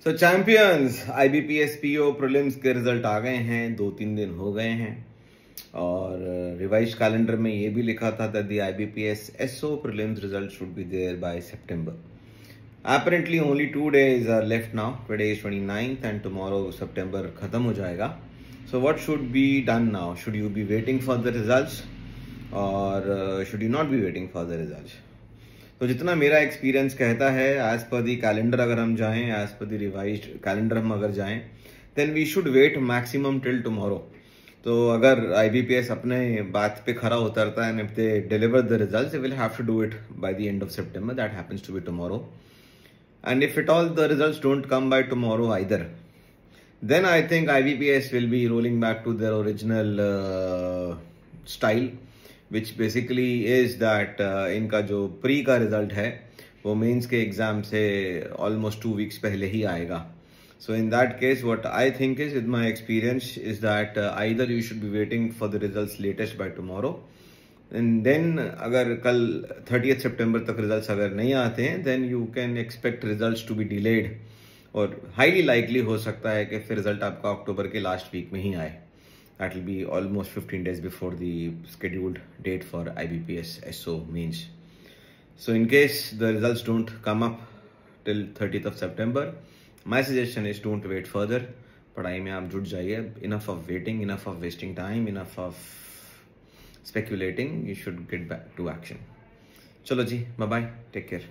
सो champions IBPS PO prelims के result आ गए हैं, 2-3 दिन हो गए हैं और रिवाइज कैलेंडर में ये भी लिखा था that the IBPS SO prelims result should be there by September. Apparently only 2 days are left now. Today is 29th and tomorrow September खत्म हो जाएगा. So what should be done now? Should you be waiting for the results or should you not be waiting for the results? तो जितना मेरा experience कहता है, as per दी calendar अगर हम जाएं, एज पर दी रिवाइज्ड कैलेंडर हम अगर जाएं, then we should wait maximum till tomorrow. तो अगर IBPS अपने बात पे खरा उतरता है and if they deliver the results, they will have to do it by the end of September. That happens to be tomorrow. And if it all the results don't come by tomorrow either, then I think IBPS will be rolling back to their original style, which basically is that इनका जो pre का result है वो mains के exam से almost 2 weeks पहले ही आएगा. So in that case, what I think is, with my experience, is that either you should be waiting for the results latest by tomorrow, and then अगर कल 30th September तक results अगर नहीं आते हैं, then you can expect results to be delayed. और highly likely हो सकता है कि फिर रिजल्ट आपका अक्टूबर के लास्ट वीक में ही आए. That will be almost 15 days before the scheduled date for IBPS SO means. So in case the results don't come up till 30th of September, my suggestion is don't wait further. पढ़ाई में आप जुट जाइए. Enough of waiting, enough of wasting time, enough of speculating. You should get back to action. चलो जी, bye bye, take care.